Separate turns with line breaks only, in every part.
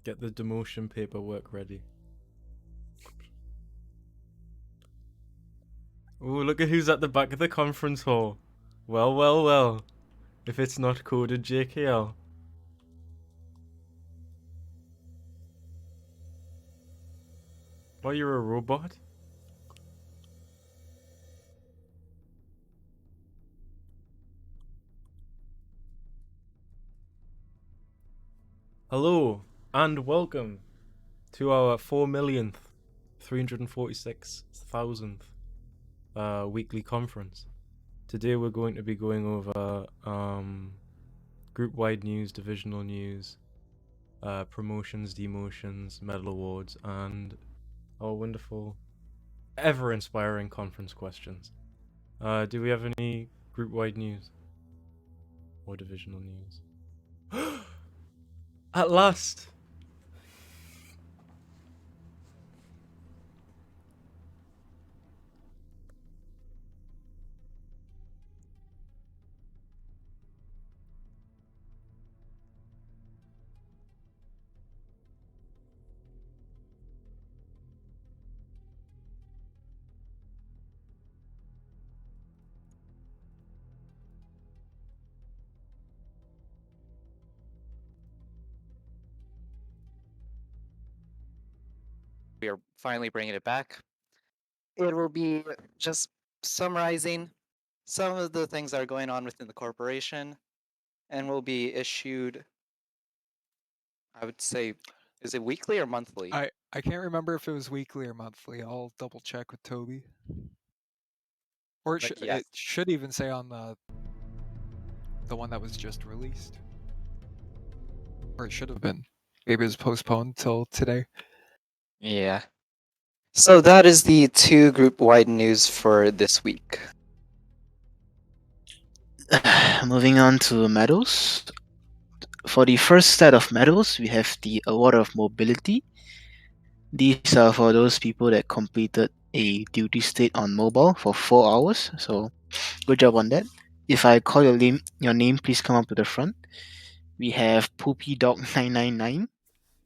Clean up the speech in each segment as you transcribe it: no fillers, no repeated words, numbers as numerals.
Get the demotion paperwork ready. Ooh, look at who's at the back of the conference hall. Well, well, well. If it's not 𝐏𝐑𝐄𝐒. Oh, you're a robot? Hello, and welcome to our 4,346,000th weekly conference. Today we're going to be going over group-wide news, divisional news, promotions, demotions, medal awards, and our wonderful, ever-inspiring conference questions. Do we have any group-wide news? Or divisional news? At last!
We are finally bringing it back. It will be just summarizing some of the things that are going on within the corporation, and will be issued, I would say, is it weekly or monthly?
I can't remember if it was weekly or monthly. I'll double check with Toby. Or it should even say on the one that was just released. Or it should have been. Maybe it was postponed till today.
Yeah. So that is the 2 group-wide news for this week.
Moving on to medals. For the first set of medals, we have the Award of Mobility. These are for those people that completed a duty state on mobile for 4 hours. So, good job on that. If I call your name, please come up to the front. We have Poopy Dog 999,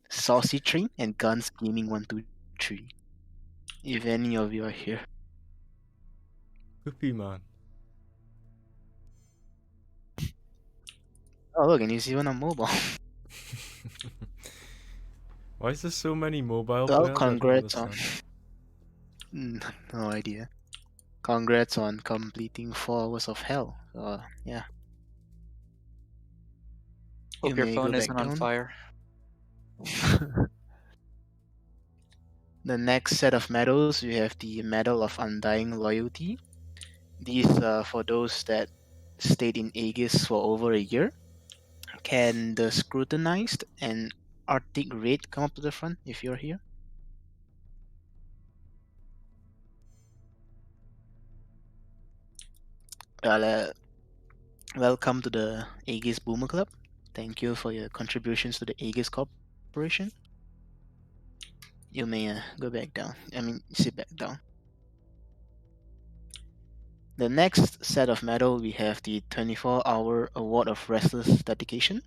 Saucy Train, and Guns Gaming 123. If any of you are here.
Poopy man.
Oh look, and you see one on mobile.
Why is there so many mobile
Well,
players?
congrats on. No idea. Congrats on completing 4 hours of hell. Yeah.
Hope your phone isn't on fire.
The next set of medals, we have the Medal of Undying Loyalty. These are for those that stayed in AEGIS for over a year. Can the Scrutinized and Arctic Raid come up to the front if you're here? Well, welcome to the AEGIS Boomer Club. Thank you for your contributions to the AEGIS Corporation. You may go back down. Sit back down. The next set of medal, we have the 24-hour Award of Restless Dedication.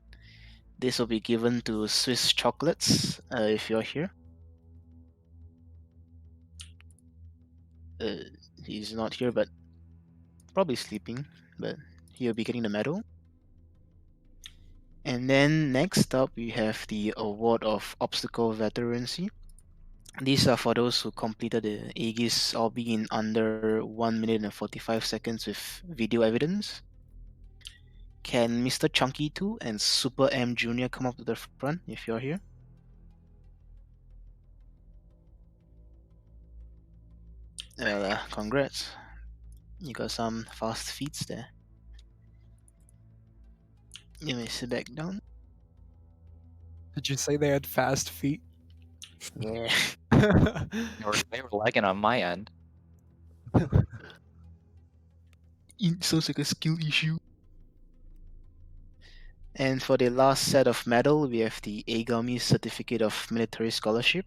This will be given to Swiss Chocolates if you're here. He's not here, but probably sleeping, but he'll be getting the medal. And then next up, we have the Award of Obstacle Veterancy. These are for those who completed the AEGIS OBI in under 1 minute and 45 seconds with video evidence. Can Mr. Chunky 2 and Super M Jr. come up to the front if you're here? Well, congrats. You got some fast feats there. You may sit back down.
Did you say they had fast feet?
Yeah.
They were lagging on my end.
It sounds like a skill issue. And for the last set of medal, we have the AEGIS Certificate of Military Scholarship.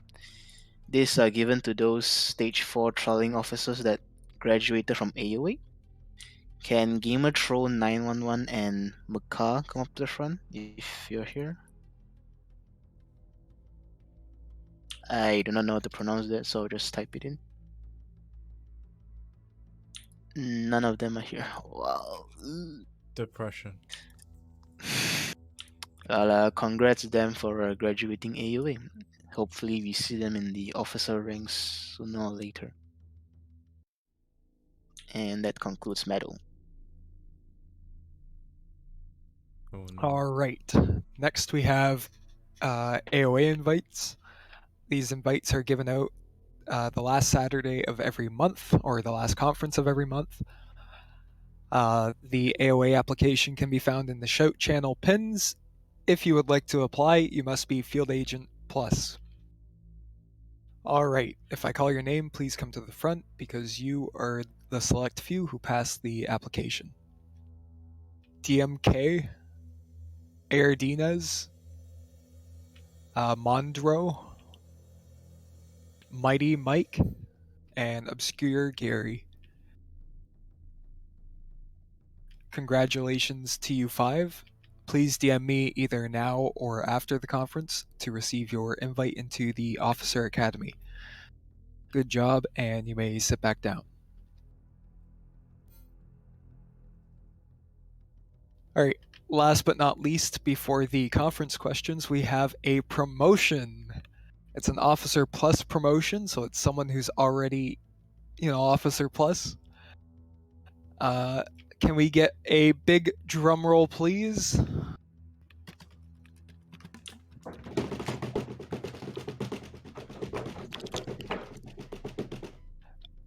These are given to those Stage 4 trialing officers that graduated from AOA. Can Gamer Troll 911 and Maka come up to the front if you're here? I do not know how to pronounce that, so just type it in. None of them are here. Wow.
Depression.
Well, congrats to them for graduating AOA. Hopefully we see them in the officer ranks sooner or later. And that concludes medal.
Oh no.
Alright. Next we have AOA invites. These invites are given out the last Saturday of every month, or the last conference of every month. The AOA application can be found in the Shout channel pins. If you would like to apply, you must be Field Agent Plus. Alright, if I call your name, please come to the front because you are the select few who passed the application. 𝐑𝐄𝐃, 𝐏𝐑𝐄𝐒, Mondro, Mighty Mike, and Obscure Gary. Congratulations to you 5. Please DM me either now or after the conference to receive your invite into the Officer Academy. Good job, and you may sit back down. Alright, last but not least, before the conference questions, we have a promotion. It's an Officer Plus promotion, so it's someone who's already, Officer Plus. Can we get a big drum roll, please?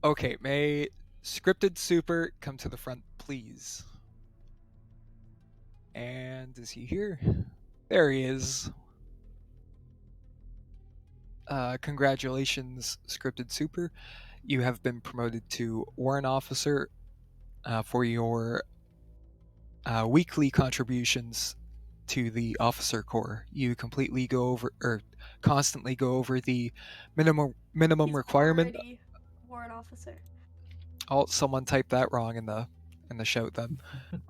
Okay, may Scripted Super come to the front, please? And is he here? There he is. Congratulations, Scripted Super. You have been promoted to Warrant Officer for your weekly contributions to the Officer Corps. You constantly go over the minimum
He's
requirement.
Already Warrant Officer.
Oh, someone typed that wrong in the shout then,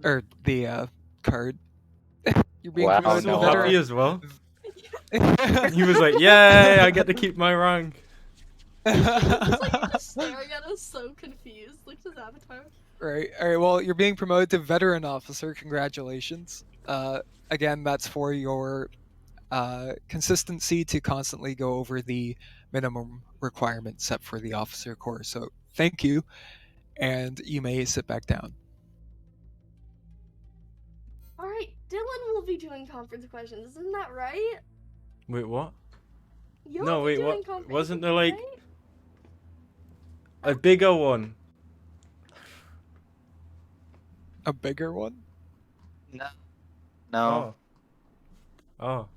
or the card. You're being
Wow,
promoted
So
to
happy
veteran.
as well. He was like, "Yay! I get to keep my rank."
Just staring at us, so confused. Look at his avatar.
Right. All right. Well, you're being promoted to veteran officer. Congratulations. Again, that's for your consistency to constantly go over the minimum requirements set for the officer corps. So thank you, and you may sit back down.
All right, Dylan will be doing conference questions, isn't that right?
Wait, what?
You'll
No,
be
wait,
doing
what?
conference,
Wasn't there like
right?
a bigger one?
A bigger one?
No. No.
Oh. Oh.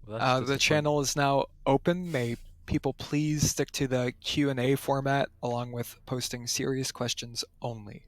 Well, that's
The
disappointing.
channel is now open. May people please stick to the Q&A format along with posting serious questions only.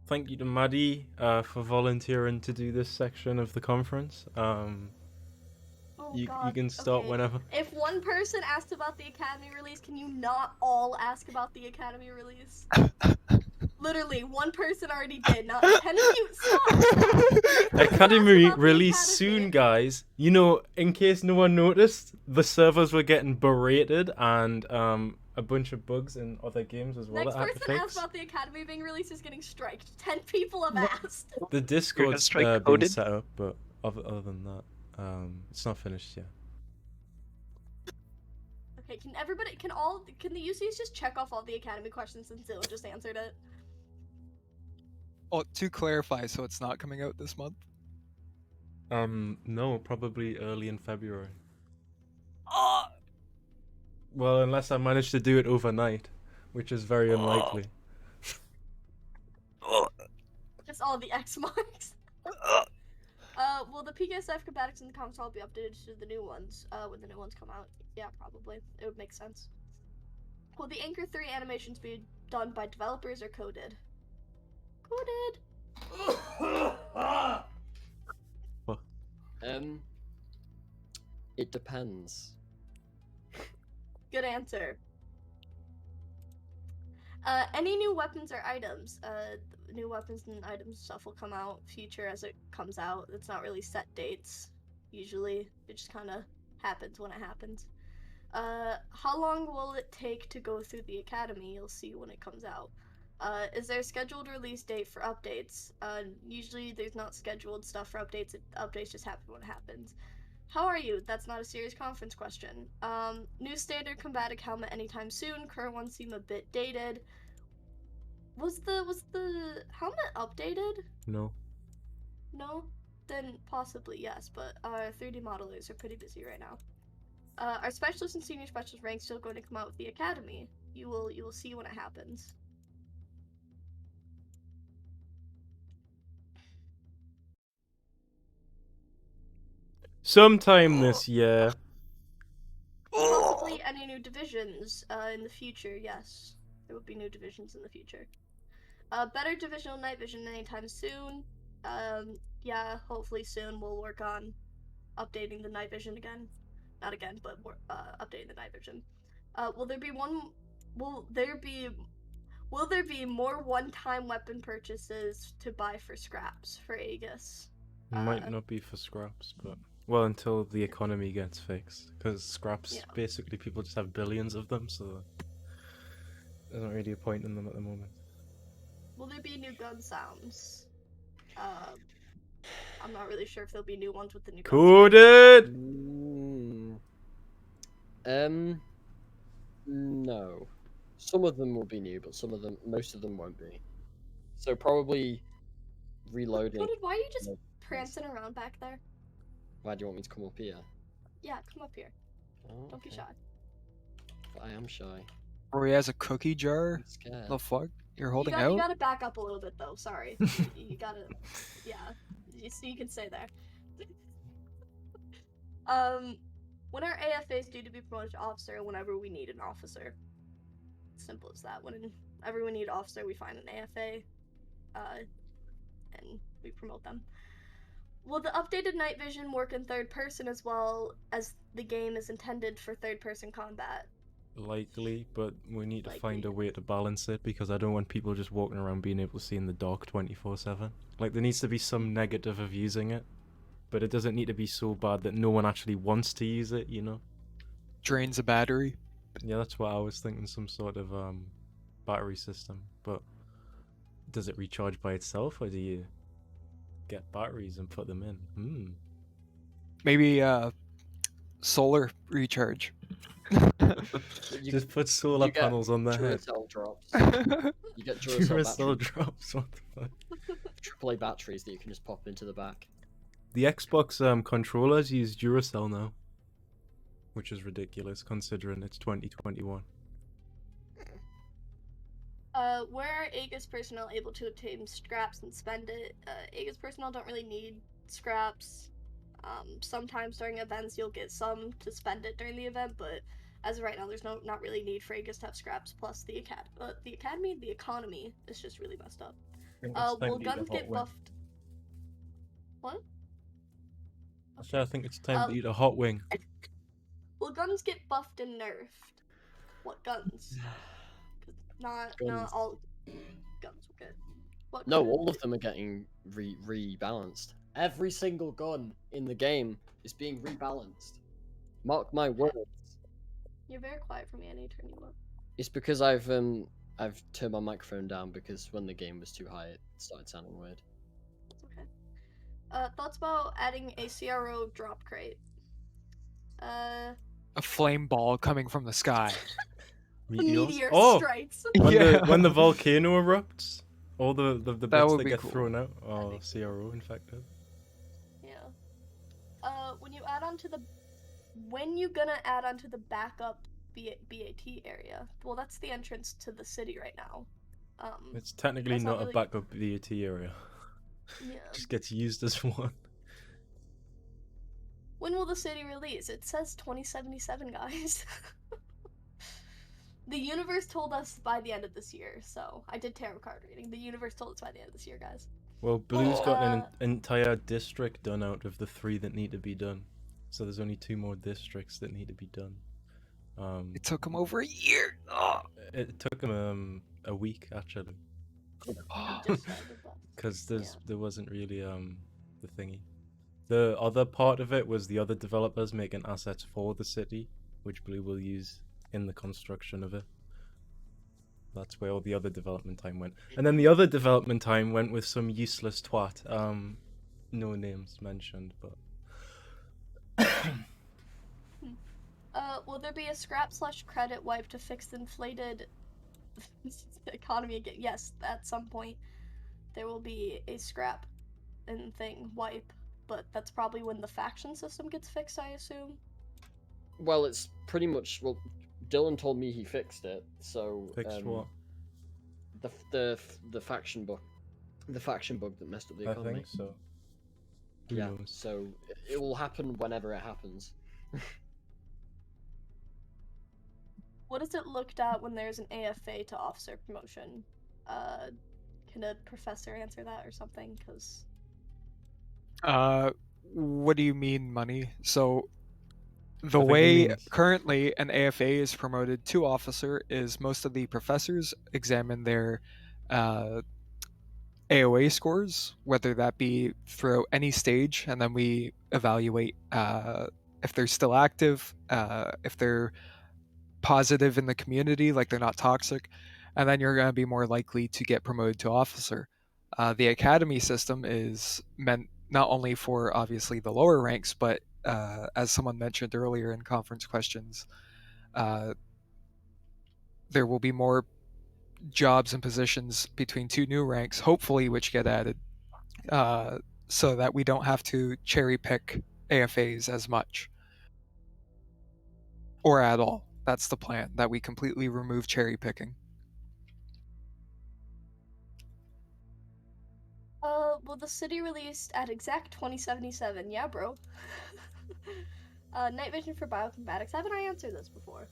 Thank you to Maddie for volunteering to do this section of the conference.
Oh,
You
God.
can start
Okay.
whenever.
If one person asked about the Academy release, can you not all ask about the Academy release? Literally, one person already did. Not 10 of you. Stop!
Academy
About the
release
Academy.
soon, guys. You know, in case no one noticed, the servers were getting berated and a bunch of bugs in other games as well
Next
that I had to
person asked
fix.
about the Academy being released is getting striked. 10 people have asked.
The Discord's
strike
been
coded?
set up, but other than that, it's not finished yet.
Okay, can the UCs just check off all the Academy questions since Dylan just answered it?
Oh, to clarify, so it's not coming out this month?
No, probably early in February.
Oh!
Well, unless I manage to do it overnight, which is very unlikely.
Just all the X marks. Will the PKS schematics in the comments all be updated to the new ones when the new ones come out? Yeah, probably. It would make sense. Will the Anchor 3 animations be done by developers or coded? Coded.
It depends.
Good answer. Any new weapons or items? New weapons and items stuff will come out future as it comes out. It's not really set dates. Usually, it just kind of happens when it happens. How long will it take to go through the academy? You'll see when it comes out. Is there a scheduled release date for updates? Usually there's not scheduled stuff for updates. Updates just happen when it happens. How are you? That's not a serious conference question. New standard combatic helmet anytime soon. Current ones seem a bit dated. Was the helmet updated?
No.
No? Then possibly yes, but our 3D modelers are pretty busy right now. Our specialist and senior specialist rank still going to come out with the academy. You will see when it happens.
Sometime this year.
Possibly any new divisions in the future, yes. There will be new divisions in the future. Better divisional night vision anytime soon. Yeah, hopefully soon we'll work on updating the night vision again. Not again, but updating the night vision. Will there be more one-time weapon purchases to buy for scraps for Aegis?
Might not be for scraps, but well, until the economy gets fixed, because scraps basically people just have billions of them, so there's not really a point in them at the moment.
Will there be new gun sounds? I'm not really sure if there'll be new ones with the new
Coded!
No. Some of them will be new, but most of them won't be. So probably reloading.
Coded, why are you just prancing around back there?
Why do you want me to come up here?
Yeah, come up here.
Oh,
Don't be shy.
But I am shy.
Or he has a cookie jar.
I'm scared.
The fuck? You're holding
You
out?
gotta back up a little bit though, sorry. you gotta, yeah. So you can stay there. When our AFA is due to be promoted to officer, whenever we need an officer. Simple as that. Whenever we need an officer, we find an AFA, and we promote them. Will the updated night vision work in third person as well as the game is intended for third person combat?
Likely, but we need to find a way to balance it, because I don't want people just walking around being able to see in the dark 24/7. Like, there needs to be some negative of using it, but it doesn't need to be so bad that no one actually wants to use it, you know?
Drains a battery.
Yeah, that's what I was thinking, some sort of battery system, but does it recharge by itself, or do you get batteries and put them in?
Maybe solar recharge.
Just put solar panels on their head.
Duracell drops. You get
Duracell drops. What the fuck?
AAA batteries that you can just pop into the back.
The Xbox controllers use Duracell now, which is ridiculous considering it's 2021.
Where are Aegis personnel able to obtain scraps and spend it? Aegis personnel don't really need scraps. Sometimes during events you'll get some to spend it during the event, but as of right now there's not really need for Aegis to have scraps. Plus the economy is just really messed up. Will guns get buffed? What?
Actually, I think it's time to eat a hot wing.
Will guns get buffed and nerfed? What guns? Not all guns will get.
No, all of them are getting rebalanced. Every single gun in the game is being rebalanced. Mark my words.
You're very quiet for me. I need to turn you up.
It's because I've turned my microphone down because when the game was too high, it started sounding weird.
It's okay. Thoughts about adding a CRO drop crate?
A flame ball coming from the sky.
Meteor strikes.
When the volcano erupts, all the bits that get thrown out are CRO infected.
Yeah. When you gonna add onto the backup BAT area? Well, that's the entrance to the city right now.
It's technically not a backup BAT area.
Yeah.
It just gets used as one.
When will the city release? It says 2077, guys. The universe told us by the end of this year, so I did tarot card reading. The universe told us by the end of this year, guys.
Well, Blue's got an
Uh,
entire district done out of the 3 that need to be done. So there's only 2 more districts that need to be done.
It took him over a year.
It took him a week actually.
He just started that.
Because
Yeah.
there wasn't really the thingy. The other part of it was the other developers making assets for the city, which Blue will use in the construction of it. That's where all the other development time went. And then the other development time went with some useless twat. No names mentioned, but
Will there be a scrap/credit wipe to fix the inflated economy again? Yes, at some point there will be a scrap and thing wipe, but that's probably when the faction system gets fixed, I assume.
Well, it's pretty much. Well, Dylan told me he fixed it, so.
fixed what?
The faction bug. The faction bug that messed up the
I
economy.
think so. Who
Yeah,
knows?
so it will happen whenever it happens.
What is it looked at when there's an AFA to officer promotion? Can a professor answer that or something? Because
What do you mean money? So the
I think he
way
means-
currently an AFA is promoted to officer is most of the professors examine their AOA scores, whether that be through any stage, and then we evaluate if they're still active, if they're positive in the community, like they're not toxic, and then you're going to be more likely to get promoted to officer. The academy system is meant not only for obviously the lower ranks, but as someone mentioned earlier in conference questions, there will be more jobs and positions between 2 new ranks, hopefully, which get added, so that we don't have to cherry pick AFAs as much or at all. That's the plan, that we completely remove cherry picking.
will the city released at exact 2077? Yeah, bro. Night vision for bioinformatics. Haven't I answered this before?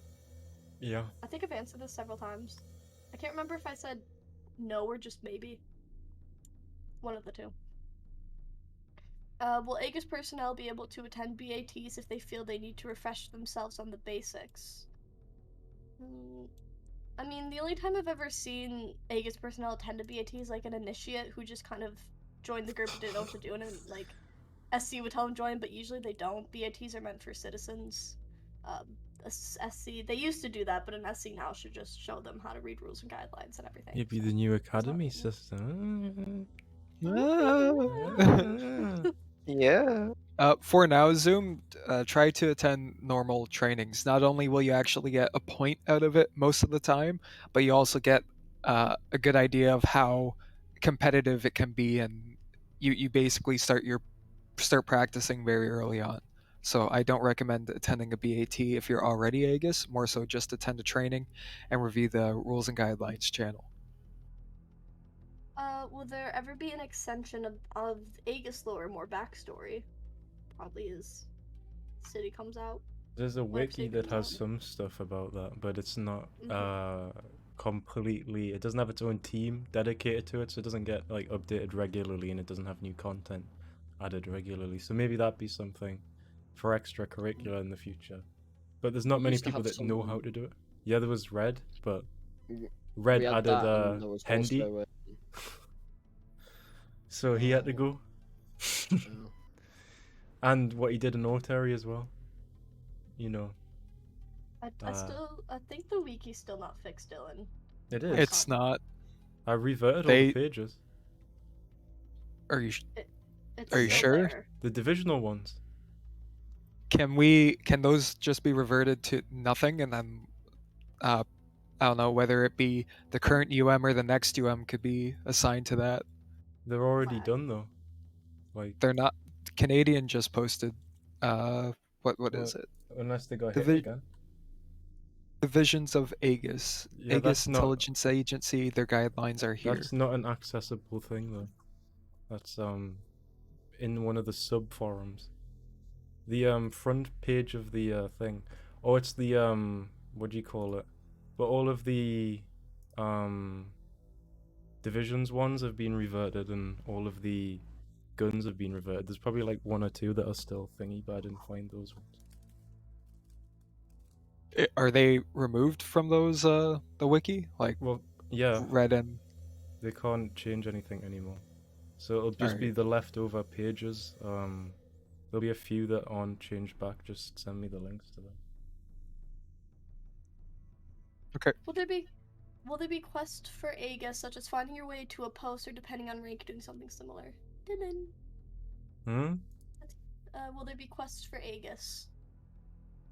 Yeah.
I think I've answered this several times. I can't remember if I said no or just maybe. One of the two. Will AEGIS personnel be able to attend BATs if they feel they need to refresh themselves on the basics? I mean, the only time I've ever seen AEGIS personnel attend a BAT is like an initiate who just kind of joined the group and didn't know what to do, and like SC would tell them join, but usually they don't. BATs are meant for citizens. SC, they used to do that, but an SC now should just show them how to read rules and guidelines and everything.
It'd be
so
the new
it's not
academy
really-
system.
Yeah.
For now, Zoom, try to attend normal trainings. Not only will you actually get a point out of it most of the time, but you also get a good idea of how competitive it can be, and you basically start practicing very early on. So I don't recommend attending a BAT if you're already AEGIS. More so, just attend a training and review the rules and guidelines channel.
Will there ever be an extension of AEGIS lore, more backstory? Probably as City comes out.
There's a wiki
City
that
comes
has
out.
some stuff about that, but it's not completely. It doesn't have its own team dedicated to it, so it doesn't get like updated regularly, and it doesn't have new content added regularly. So maybe that'd be something for extracurricular in the future. But there's not
We
many
used to
people
have
that know
some-
how to do it. Yeah, there was Red, but
We
Red
had
added
that, and there was
Hendy,
also,
so he had to
Oh.
go.
oh.
And what he did in Otari as well. You know,
I think the wiki's still not fixed, Dylan.
it is.
It's not.
I reverted all
They-
the pages.
Are you?
It's
Are you
still
sure?
there.
The divisional ones.
Can those just be reverted to nothing, and then I don't know whether it be the current UM or the next UM could be assigned to that.
They're already
Fine.
done though. Like,
They're not. Canadian just posted. What is it?
unless they got
The
hit
vi-
again.
Divisions of AEGIS.
Yeah,
AEGIS
that's not-
Intelligence Agency. Their guidelines are here.
That's not an accessible thing though. That's in one of the sub forums. The front page of the thing. Oh, it's the what do you call it? But all of the Divisions ones have been reverted, and all of the guns have been reverted. There's probably like 1 or 2 that are still thingy, but I didn't find those ones.
Are they removed from those the wiki? Like,
well, yeah,
red and
they can't change anything anymore. So it'll just be the leftover pages. There'll be a few that aren't changed back. Just send me the links to them.
Okay.
Will there be quests for AEGIS, such as finding your way to a post or depending on rank doing something similar? Will there be quests for AEGIS?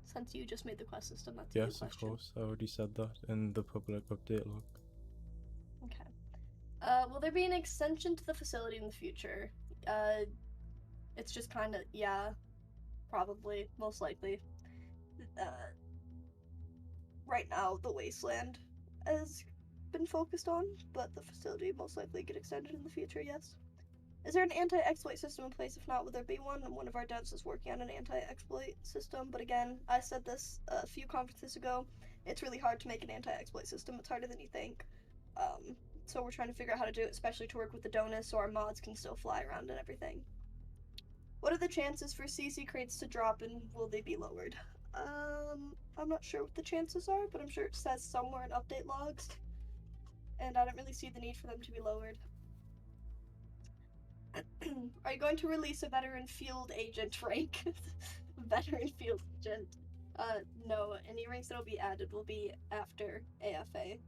Since you just made the quest system, that's a good question.
Yes, of course. I already said that in the public update log.
Okay. Will there be an extension to the facility in the future? It's just kind of, yeah, probably, most likely. Right now, the wasteland has been focused on, but the facility most likely get extended in the future, yes. Is there an anti-exploit system in place? If not, will there be one? And one of our devs is working on an anti-exploit system, but again, I said this a few conferences ago, it's really hard to make an anti-exploit system. It's harder than you think. So we're trying to figure out how to do it, especially to work with the donors so our mods can still fly around and everything. What are the chances for CC crates to drop, and will they be lowered? I'm not sure what the chances are, but I'm sure it says somewhere in update logs, and I don't really see the need for them to be lowered. Are you going to release a veteran field agent rank? Veteran field agent. No, any ranks that'll be added will be after AFA.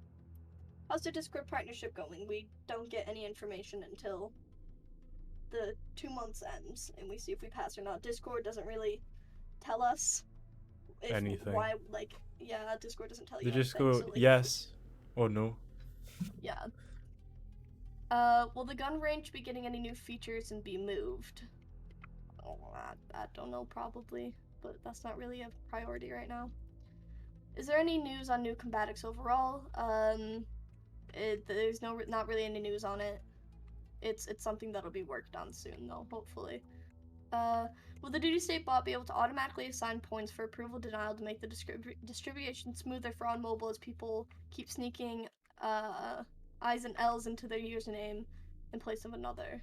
How's the Discord partnership going? We don't get any information until the 2 months ends, and we see if we pass or not. Discord doesn't really tell us
anything.
Why, like, yeah, Discord doesn't tell you
They just
anything,
go
so, like,
yes or no.
Yeah. Will the gun range be getting any new features and be moved? Oh, I don't know, probably, but that's not really a priority right now. Is there any news on new combatics overall? There's not really any news on it. It's something that'll be worked on soon, though, hopefully. Will the duty state bot be able to automatically assign points for approval denial to make the distribution smoother for on mobile as people keep sneaking I's and L's into their username in place of another?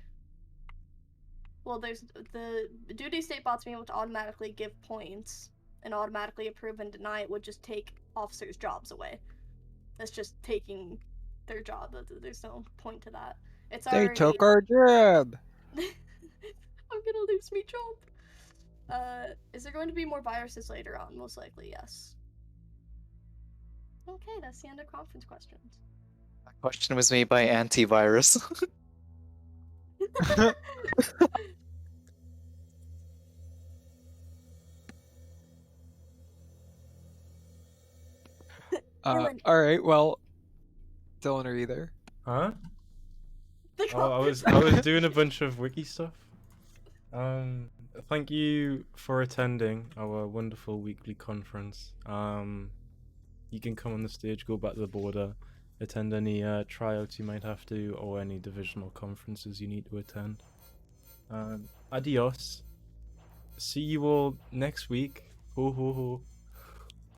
Well, there's the duty state bots being able to automatically give points and automatically approve and deny it would just take officers' jobs away. That's just taking their job. There's no point to that. It's already...
They took our job!
I'm gonna lose my job. Is there going to be more viruses later on? Most likely, yes. Okay, that's the end of conference questions.
That question was made by antivirus.
Alright, well, Dylan, are you there?
Huh? Oh, I was doing a bunch of wiki stuff. Thank you for attending our wonderful weekly conference. You can come on the stage, go back to the border, attend any tryouts you might have to, or any divisional conferences you need to attend. Adios. See you all next week. Ho ho ho.